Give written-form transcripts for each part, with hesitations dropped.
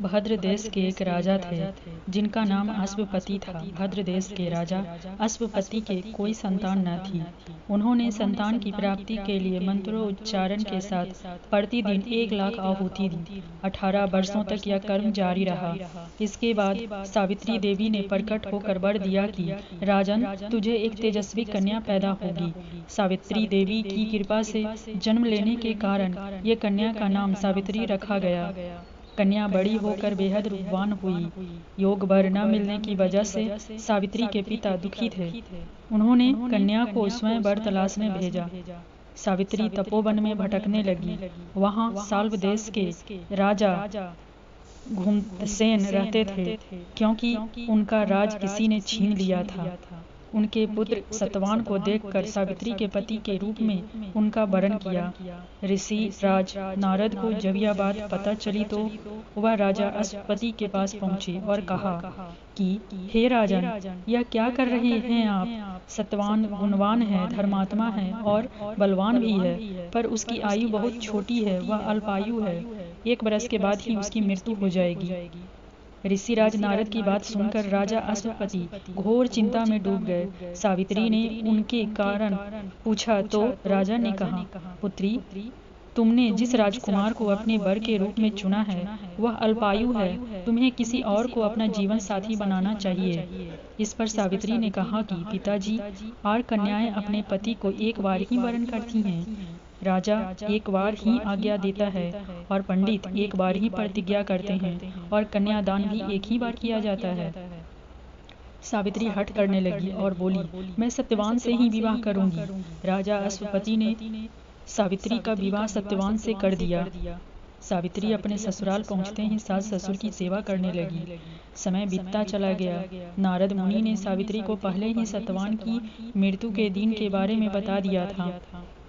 भद्र देश के एक राजा थे जिनका नाम अश्वपति था। भद्र देश के राजा अश्वपति के कोई संतान न थी। उन्होंने संतान की प्राप्ति के लिए मंत्रोच्चारण के साथ प्रतिदिन 1,00,000 आहुति दी। 18 वर्षों तक यह कर्म जारी रहा। इसके बाद सावित्री देवी ने प्रकट होकर वर दिया कि राजन, तुझे एक तेजस्वी कन्या पैदा होगी। सावित्री देवी की कृपा से जन्म लेने के कारण ये कन्या का नाम सावित्री रखा गया। कन्या बड़ी होकर बेहद रूपवान हुई। योग वर न मिलने की वजह से सावित्री के पिता दुखी थे। उन्होंने कन्या को स्वयं वर तलाशने भेजा। सावित्री तपोवन में भटकने लगी। वहाँ साल्व देश के राजा घुमतसेन रहते थे, क्योंकि उनका राज किसी ने छीन लिया था। उनके पुत्र सतवान को देखकर सावित्री के पति के रूप में उनका वरण किया। ऋषि राज नारद को जब यह बात पता चली तो वह राजा अश्वपति के पास पहुंचे और कहा कि हे राजन, यह क्या कर रहे हैं आप? सतवान गुणवान है, धर्मात्मा है और बलवान भी है, पर उसकी आयु बहुत छोटी है। वह अल्पायु है। 1 वर्ष के बाद ही उसकी मृत्यु हो जाएगी। ऋषिराज नारद की बात सुनकर राजा अश्वपति घोर चिंता में डूब गए। सावित्री ने उनके कारण पूछा तो राजा ने कहा, पुत्री, तुमने जिस राजकुमार को अपने वर के रूप में चुना है वह अल्पायु है। तुम्हें किसी और को अपना जीवन साथी बनाना चाहिए। इस पर सावित्री ने कहा कि पिताजी, और कन्याएं अपने पति को एक बार ही वरण करती हैं। राजा एक बार ही आज्ञा देता है और पंडित एक बार ही प्रतिज्ञा करते हैं और कन्यादान भी एक ही बार किया जाता है। सावित्री हठ करने लगी और बोली, मैं सत्यवान से ही विवाह करूंगी। राजा अश्वपति ने सावित्री का विवाह सत्यवान से कर दिया। सावित्री अपने ससुराल पहुंचते ही सास ससुर की सेवा करने लगी। समय बीतता चला गया। नारद मुनि ने सावित्री को पहले ही सत्यवान की मृत्यु के दिन के बारे में बता दिया था।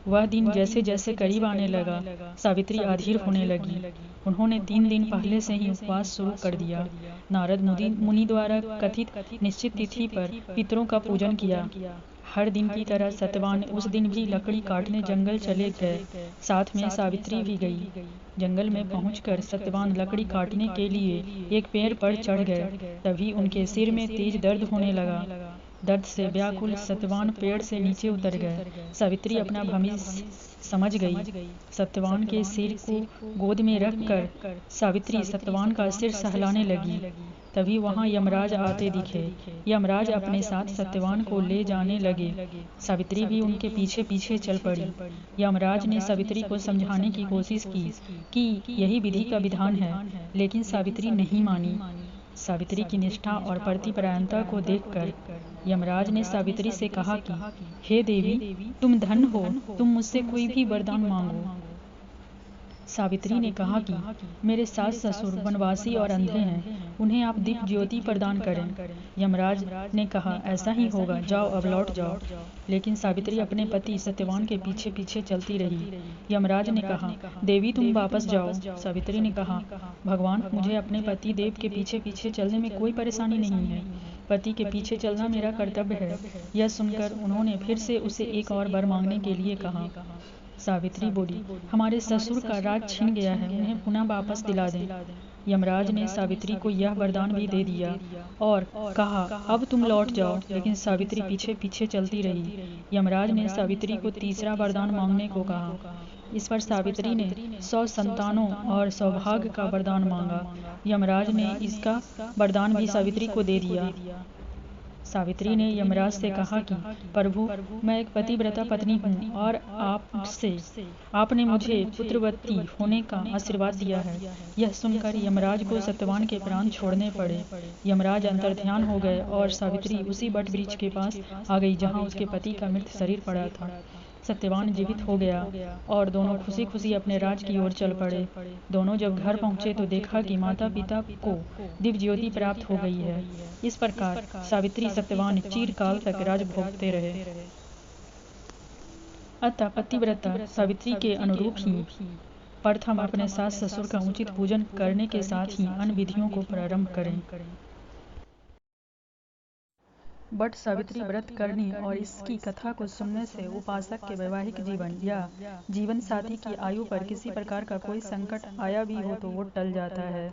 वह दिन जैसे जैसे करीब आने लगा, सावित्री अधीर होने लगी। उन्होंने 3 दिन पहले से ही उपवास शुरू कर दिया। नारद मुनि द्वारा कथित निश्चित तिथि पर पितरों का पूजन किया। हर दिन की तरह सत्यवान उस दिन भी लकड़ी काटने जंगल चले गए। साथ में सावित्री भी गई। जंगल में पहुंचकर सत्यवान लकड़ी काटने के लिए एक पेड़ पर चढ़ गए। तभी उनके सिर में तेज दर्द होने लगा। दर्द से व्याकुल सत्यवान पेड़ से नीचे उतर गए। सावित्री अपना भविष्य समझ गई। सत्यवान के सिर को गोद में रखकर सावित्री सत्यवान का सिर सहलाने लगी। तभी वहां यमराज आते दिखे। यमराज अपने साथ सत्यवान को ले जाने लगे। सावित्री भी उनके पीछे पीछे चल पड़ी। यमराज ने सावित्री को समझाने की कोशिश की कि यही विधि का विधान है, लेकिन सावित्री नहीं मानी। सावित्री की निष्ठा और प्रतिपरायणता को देखकर यमराज ने सावित्री से कहा कि हे देवी, तुम धन्य हो, तुम मुझसे कोई भी वरदान मांगो। सावित्री ने कहा कि मेरे सास ससुर वनवासी और अंधे हैं, उन्हें आप दीप ज्योति प्रदान करें। यमराज ने कहा, ऐसा ही होगा, जाओ अब लौट जाओ। लेकिन सावित्री अपने पति सत्यवान के पीछे पीछे चलती रही। यमराज ने कहा, देवी तुम वापस जाओ। सावित्री ने कहा, भगवान, मुझे अपने पति देव के पीछे पीछे चलने में कोई परेशानी नहीं है। पति के पीछे चलना मेरा कर्तव्य है। यह सुनकर उन्होंने फिर से उसे एक और वर मांगने के लिए कहा। सावित्री बोली, हमारे ससुर का राज छीन गया है, उन्हें पुनः वापस दिला दें। यमराज ने सावित्री को यह वरदान भी दे दिया और कहा, अब तुम लौट जाओ। लेकिन सावित्री पीछे पीछे चलती रही। यमराज ने सावित्री को तीसरा वरदान मांगने को कहा। इस पर सावित्री ने 100 संतानों और सौभाग्य का वरदान मांगा। यमराज ने इसका वरदान भी सावित्री को दे दिया। सावित्री ने यमराज से कहा कि प्रभु, मैं एक पतिव्रता पत्नी हूँ और आपने मुझे पुत्रवती होने का आशीर्वाद दिया है। यह सुनकर यमराज को सत्यवान के प्राण छोड़ने पड़े। यमराज अंतर्ध्यान हो गए और सावित्री उसी वट वृक्ष के पास आ गई जहाँ उसके पति का मृत शरीर पड़ा था। सत्यवान जीवित हो गया और दोनों खुशी खुशी अपने राज की ओर चल पड़े। दोनों जब घर पहुंचे तो देखा कि माता पिता को दिव्य ज्योति प्राप्त हो गई है। इस प्रकार सावित्री सत्यवान चिरकाल तक राज भोगते रहे। अतः पतिव्रता सावित्री के अनुरूप ही प्रथम अपने सास ससुर का उचित पूजन करने के साथ ही अन्य विधियों को प्रारंभ करें। बट सावित्री व्रत करने और इसकी कथा को सुनने से उपासक के वैवाहिक जीवन या जीवन साथी की आयु पर किसी प्रकार का कोई संकट आया भी हो तो वो टल जाता है।